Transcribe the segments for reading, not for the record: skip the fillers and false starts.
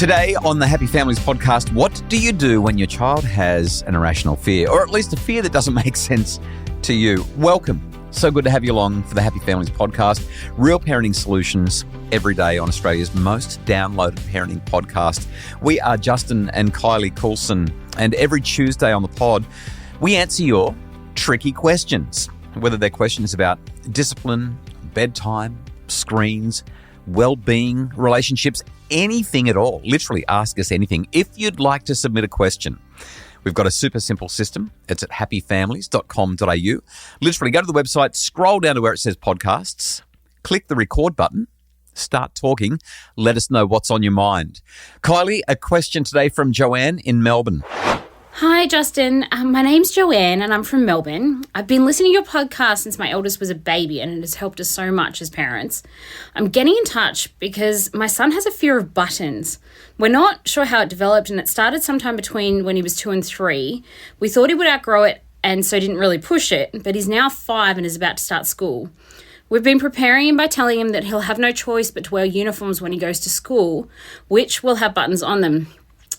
Today on the Happy Families podcast, what do you do when your child has an irrational fear, or at least a fear that doesn't make sense to you? Welcome. So good to have you along for the Happy Families podcast. Real parenting solutions every day on Australia's most downloaded parenting podcast. We are Justin and Kylie Coulson, and every Tuesday on the pod, we answer your tricky questions, whether they're questions about discipline, bedtime, screens, well-being, relationships, anything at all. Literally ask us anything. If you'd like to submit a question, we've got a super simple system. It's at happyfamilies.com.au. Literally go to the website, scroll down to where it says podcasts, click the record button, start talking, let us know what's on your mind. Kylie, a question today from Joanne in Melbourne. Hi, Justin. My name's Joanne and I'm from Melbourne. I've been listening to your podcast since my eldest was a baby and it has helped us so much as parents. I'm getting in touch because my son has a fear of buttons. We're not sure how it developed and it started sometime between when he was 2 and 3. We thought he would outgrow it and so didn't really push it, but he's now 5 and is about to start school. We've been preparing him by telling him that he'll have no choice but to wear uniforms when he goes to school, which will have buttons on them.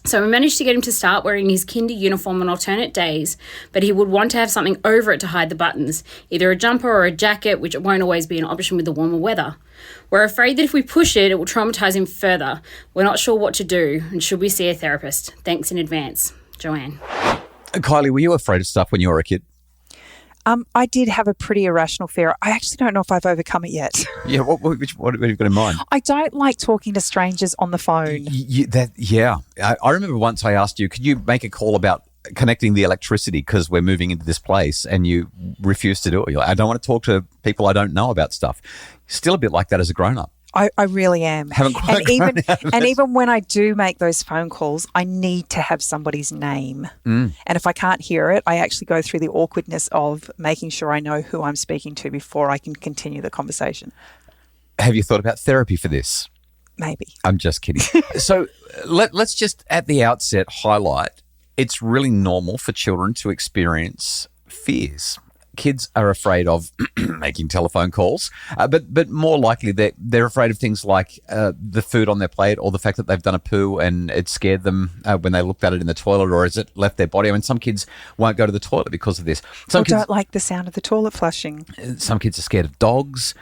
So we managed to get him to start wearing his kinder uniform on alternate days, but he would want to have something over it to hide the buttons, either a jumper or a jacket, which won't always be an option with the warmer weather. We're afraid that if we push it, it will traumatize him further. We're not sure what to do, and should we see a therapist? Thanks in advance. Joanne. Kylie, were you afraid of stuff when you were a kid? I did have a pretty irrational fear. I actually don't know if I've overcome it yet. Yeah, what have you got in mind? I don't like talking to strangers on the phone. I remember once I asked you, could you make a call about connecting the electricity because we're moving into this place, and you refused to do it. You're like, I don't want to talk to people I don't know about stuff. Still a bit like that as a grown-up. I really am. Haven't quite even when I do make those phone calls, I need to have somebody's name. And if I can't hear it, I actually go through the awkwardness of making sure I know who I'm speaking to before I can continue the conversation. Have you thought about therapy for this? Maybe. I'm just kidding. So let's just at the outset highlight, it's really normal for children to experience fears. Kids are afraid of making telephone calls, but more likely they're afraid of things like the food on their plate, or the fact that they've done a poo and it scared them when they looked at it in the toilet, or has it left their body. I mean, some kids won't go to the toilet because of this. Some kids don't like the sound of the toilet flushing. Some kids are scared of dogs.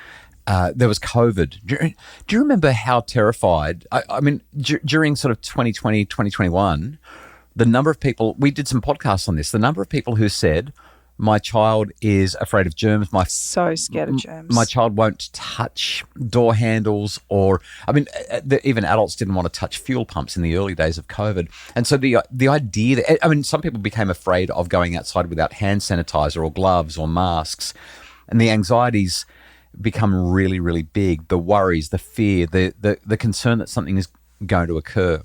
There was COVID. Do you remember how terrified, I mean, during sort of 2020, 2021, the number of people, we did some podcasts on this, the number of people who said, my child is afraid of germs. So scared of germs. My child won't touch door handles, or, I mean, even adults didn't want to touch fuel pumps in the early days of COVID. And so the idea that, I mean, some people became afraid of going outside without hand sanitizer or gloves or masks. And the anxieties become really, really big. The worries, the fear, the concern that something is going to occur.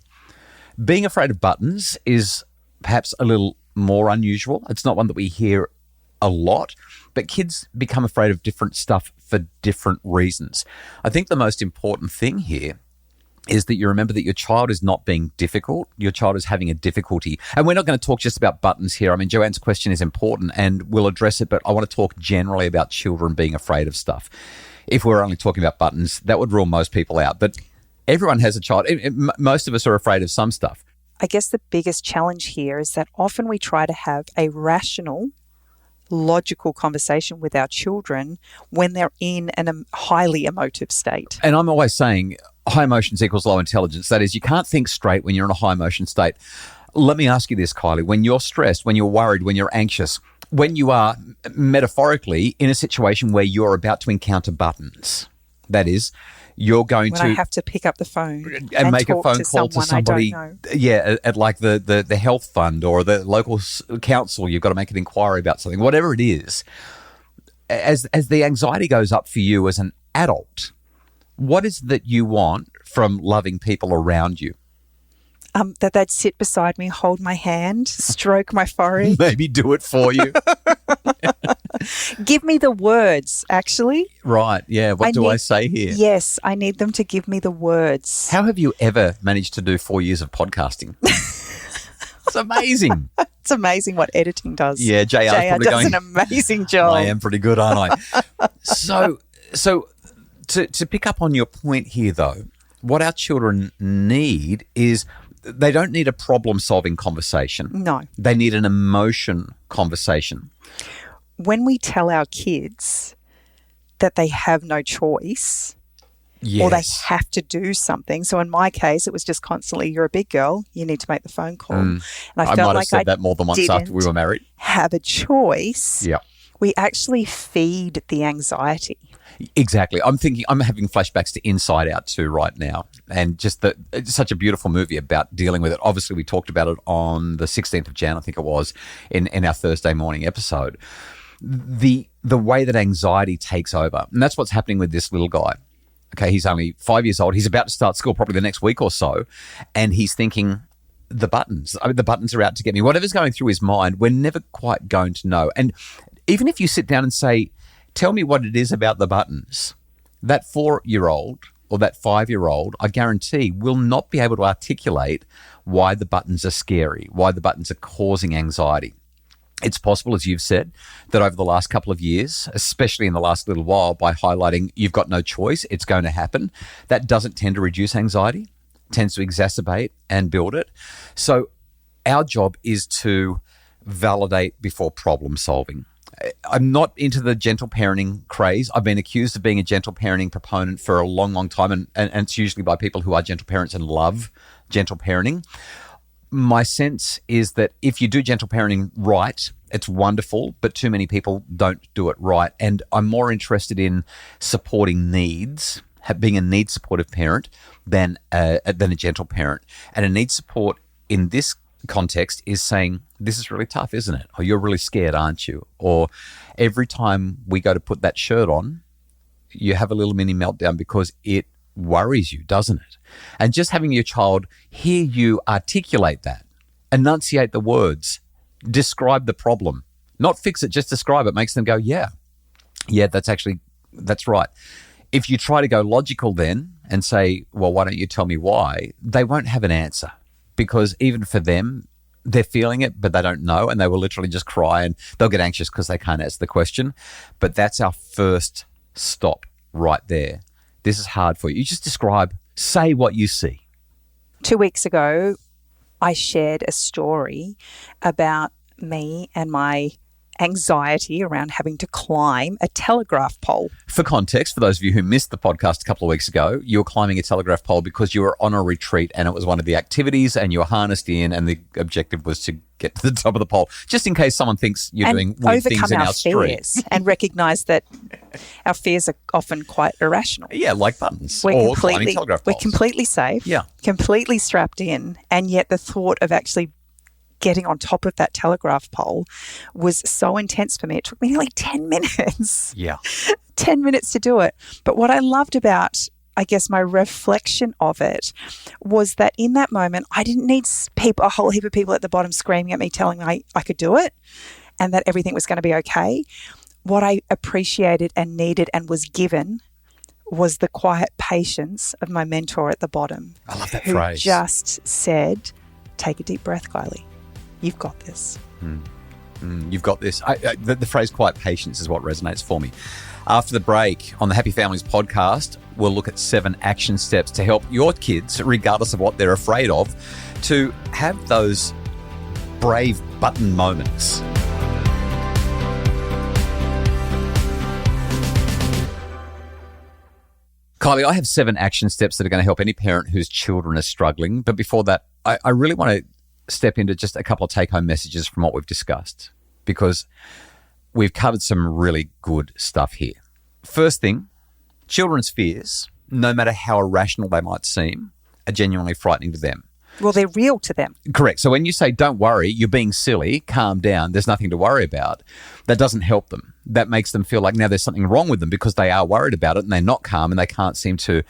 Being afraid of buttons is perhaps a little more unusual. It's not one that we hear a lot, but kids become afraid of different stuff for different reasons. I think the most important thing here is that you remember that your child is not being difficult. Your child is having a difficulty. And we're not going to talk just about buttons here. I mean, Joanne's question is important and we'll address it, but I want to talk generally about children being afraid of stuff. If we're only talking about buttons, that would rule most people out. But everyone has a child. Most of us are afraid of some stuff. I guess the biggest challenge here is that often we try to have a rational, logical conversation with our children when they're in a highly emotive state. And I'm always saying high emotions equals low intelligence. That is, you can't think straight when you're in a high emotion state. Let me ask you this, Kylie. When you're stressed, when you're worried, when you're anxious, when you are metaphorically in a situation where you're about to encounter buttons, that is, you're going when I have to pick up the phone and make a phone call to somebody, at like the health fund or the local council, you've got to make an inquiry about something, whatever it is. As the anxiety goes up for you as an adult, what is that you want from loving people around you? That they'd sit beside me, hold my hand, stroke my forehead. Maybe do it for you. Give me the words, actually. Right, yeah. What do I say here? Yes, I need them to give me the words. How have you ever managed to do 4 years of podcasting? It's amazing. It's amazing what editing does. Yeah, JR does an amazing job. I am pretty good, aren't I? So to pick up on your point here, though, what our children need is they don't need a problem-solving conversation. No. They need an emotion conversation. When we tell our kids that they have no choice, Yes. or they have to do something. So in my case, it was just constantly, you're a big girl, you need to make the phone call. And I felt might have like said that more than once after we were married. Have a choice. Yeah. We actually feed the anxiety. Exactly. I'm having flashbacks to Inside Out 2 right now. And just it's such a beautiful movie about dealing with it. Obviously, we talked about it on the 16th of Jan, I think it was, in our Thursday morning episode. The way that anxiety takes over. And that's what's happening with this little guy. Okay, he's only 5 years old. He's about to start school probably the next week or so. And he's thinking, the buttons are out to get me. Whatever's going through his mind, we're never quite going to know. And even if you sit down and say, tell me what it is about the buttons, that 4-year-old or that 5-year-old, I guarantee, will not be able to articulate why the buttons are scary, why the buttons are causing anxiety. It's possible, as you've said, that over the last couple of years, especially in the last little while, by highlighting you've got no choice, it's going to happen, that doesn't tend to reduce anxiety, tends to exacerbate and build it. So our job is to validate before problem solving. I'm not into the gentle parenting craze. I've been accused of being a gentle parenting proponent for a long, long time, and it's usually by people who are gentle parents and love gentle parenting. My sense is that if you do gentle parenting right, it's wonderful, but too many people don't do it right. And I'm more interested in supporting needs, being a needs supportive parent than a gentle parent. And a needs support in this context is saying, this is really tough, isn't it? Or you're really scared, aren't you? Or every time we go to put that shirt on, you have a little mini meltdown because it worries you, doesn't it? And just having your child hear you articulate that, enunciate the words, describe the problem, not fix it, just describe it, makes them go, yeah, that's right. If you try to go logical then and say, well, why don't you tell me why? They won't have an answer, because even for them, they're feeling it, but they don't know, and they will literally just cry and they'll get anxious because they can't answer the question. But that's our first stop right there. This is hard for you. You just describe, say what you see. 2 weeks ago, I shared a story about me and my anxiety around having to climb a telegraph pole. For context, for those of you who missed the podcast a couple of weeks ago, you were climbing a telegraph pole because you were on a retreat and it was one of the activities and you were harnessed in, and the objective was to get to the top of the pole, just in case someone thinks you're doing weird things in our street. And recognise that our fears are often quite irrational. Yeah, like buttons or climbing telegraph poles. We're completely safe, completely strapped in, and yet the thought of actually getting on top of that telegraph pole was so intense for me. It took me nearly 10 minutes. Yeah. 10 minutes to do it. But what I loved about, I guess, my reflection of it was that in that moment, I didn't need a whole heap of people at the bottom screaming at me, telling me I could do it and that everything was going to be okay. What I appreciated and needed and was given was the quiet patience of my mentor at the bottom. I love that who phrase. Just said, take a deep breath, Kylie. You've got this. You've got this. The phrase quiet patience is what resonates for me. After the break on the Happy Families podcast, we'll look at 7 action steps to help your kids, regardless of what they're afraid of, to have those brave button moments. Kylie, I have 7 action steps that are going to help any parent whose children are struggling. But before that, I really want to step into just a couple of take-home messages from what we've discussed, because we've covered some really good stuff here. First thing, children's fears, no matter how irrational they might seem, are genuinely frightening to them. Well, they're real to them. Correct. So when you say, don't worry, you're being silly, calm down, there's nothing to worry about, that doesn't help them. That makes them feel like now there's something wrong with them because they are worried about it and they're not calm and they can't seem to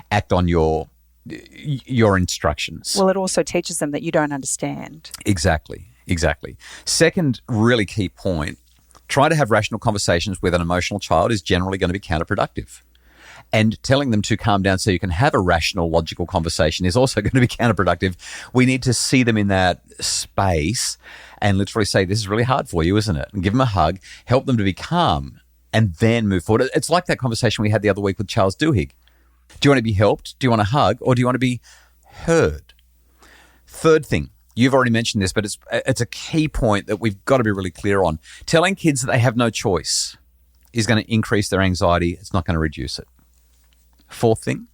act on your instructions. Well, it also teaches them that you don't understand. Exactly. Second really key point, trying to have rational conversations with an emotional child is generally going to be counterproductive. And telling them to calm down so you can have a rational, logical conversation is also going to be counterproductive. We need to see them in that space and literally say, this is really hard for you, isn't it? And give them a hug, help them to be calm, and then move forward. It's like that conversation we had the other week with Charles Duhigg. Do you want to be helped? Do you want a hug? Or do you want to be heard? Third thing, you've already mentioned this, but it's a key point that we've got to be really clear on. Telling kids that they have no choice is going to increase their anxiety. It's not going to reduce it. Fourth thing,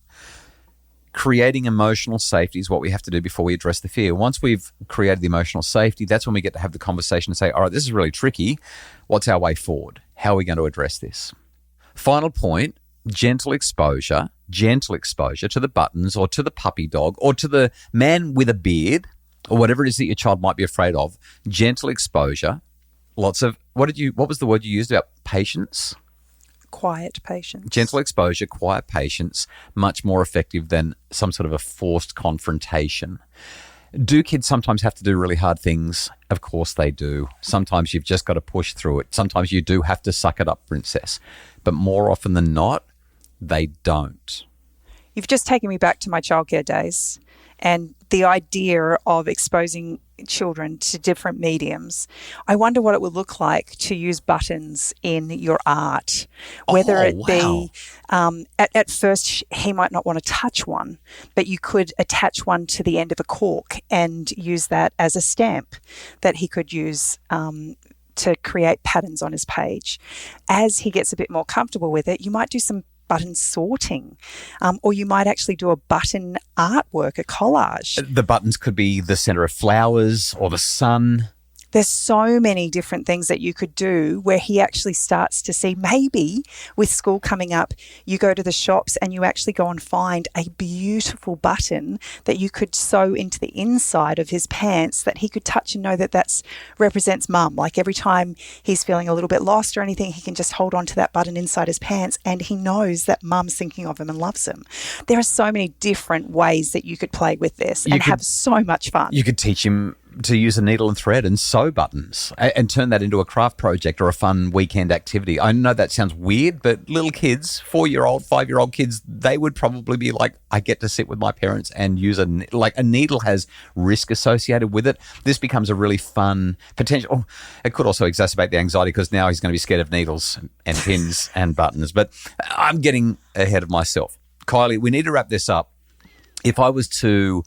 creating emotional safety is what we have to do before we address the fear. Once we've created the emotional safety, that's when we get to have the conversation and say, all right, this is really tricky. What's our way forward? How are we going to address this? Final point, gentle exposure to the buttons or to the puppy dog or to the man with a beard or whatever it is that your child might be afraid of. Gentle exposure. Lots of, what was the word you used about patience? Quiet patience. Gentle exposure, quiet patience, much more effective than some sort of a forced confrontation. Do kids sometimes have to do really hard things? Of course they do. Sometimes you've just got to push through it. Sometimes you do have to suck it up, princess. But more often than not, they don't. You've just taken me back to my childcare days and the idea of exposing children to different mediums. I wonder what it would look like to use buttons in your art, whether be at first he might not want to touch one, but you could attach one to the end of a cork and use that as a stamp that he could use to create patterns on his page. As he gets a bit more comfortable with it, you might do some button sorting, or you might actually do a button artwork, a collage. The buttons could be the center of flowers or the sun. There's so many different things that you could do where he actually starts to see, maybe with school coming up, you go to the shops and you actually go and find a beautiful button that you could sew into the inside of his pants that he could touch and know that that's represents mum. Like every time he's feeling a little bit lost or anything, he can just hold on to that button inside his pants and he knows that mum's thinking of him and loves him. There are so many different ways that you could play with this and have so much fun. You could teach him to use a needle and thread and sew buttons and turn that into a craft project or a fun weekend activity. I know that sounds weird, but little kids, 4-year-old, 5-year-old kids, they would probably be like, I get to sit with my parents and use a needle has risk associated with it. This becomes a really fun potential. It could also exacerbate the anxiety because now he's going to be scared of needles and pins and buttons. But I'm getting ahead of myself. Kylie, we need to wrap this up. If I was to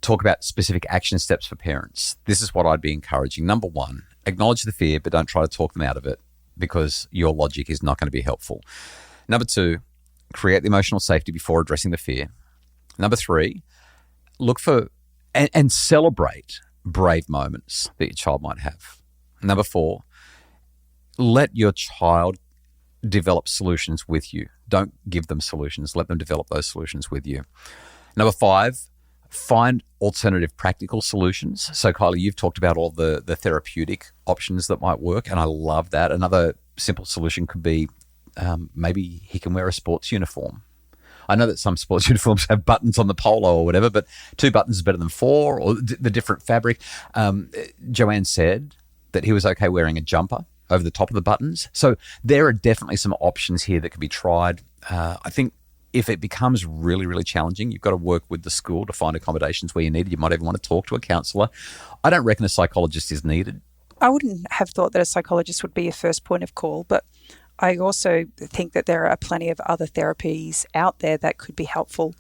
talk about specific action steps for parents, this is what I'd be encouraging. Number one, acknowledge the fear, but don't try to talk them out of it because your logic is not going to be helpful. Number two, create the emotional safety before addressing the fear. Number three, look for and celebrate brave moments that your child might have. Number four, let your child develop solutions with you. Don't give them solutions. Let them develop those solutions with you. Number five, find alternative practical solutions. So, Kylie, you've talked about all the therapeutic options that might work, and I love that. Another simple solution could be maybe he can wear a sports uniform. I know that some sports uniforms have buttons on the polo or whatever, but 2 buttons is better than 4, or the different fabric. Joanne said that he was okay wearing a jumper over the top of the buttons. So there are definitely some options here that could be tried. I think if it becomes really, really challenging, you've got to work with the school to find accommodations where you need it. You might even want to talk to a counsellor. I don't reckon a psychologist is needed. I wouldn't have thought that a psychologist would be your first point of call, but I also think that there are plenty of other therapies out there that could be helpful.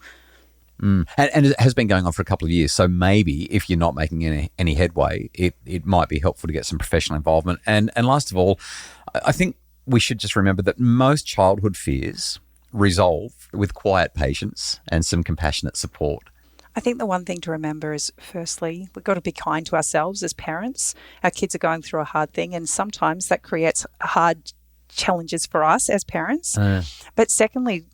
And it has been going on for a couple of years. So maybe if you're not making any headway, it might be helpful to get some professional involvement. And last of all, I think we should just remember that most childhood fears resolve with quiet patience and some compassionate support. I think the one thing to remember is, firstly, we've got to be kind to ourselves as parents. Our kids are going through a hard thing, and sometimes that creates hard challenges for us as parents. But secondly,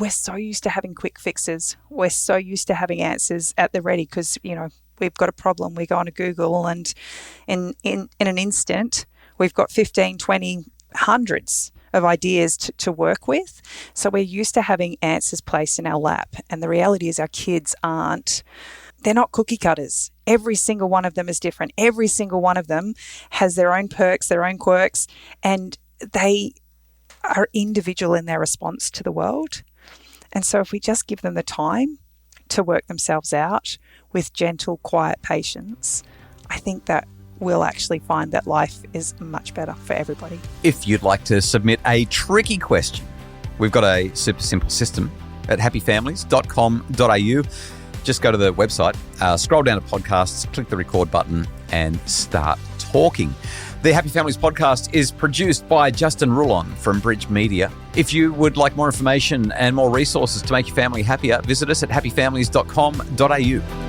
we're so used to having quick fixes. We're so used to having answers at the ready because, we've got a problem. We go on to Google and in an instant, we've got 15, 20, hundreds of ideas to work with. So we're used to having answers placed in our lap. And the reality is our kids they're not cookie cutters. Every single one of them is different. Every single one of them has their own perks, their own quirks, and they are individual in their response to the world. And so if we just give them the time to work themselves out with gentle, quiet patience, I think that we'll actually find that life is much better for everybody. If you'd like to submit a tricky question We've got a super simple system at happyfamilies.com.au. Just go to the website, scroll down to podcasts, click the record button, and start talking. The Happy Families podcast is produced by Justin Rulon from Bridge Media. If you would like more information and more resources to make your family happier, visit us at happyfamilies.com.au.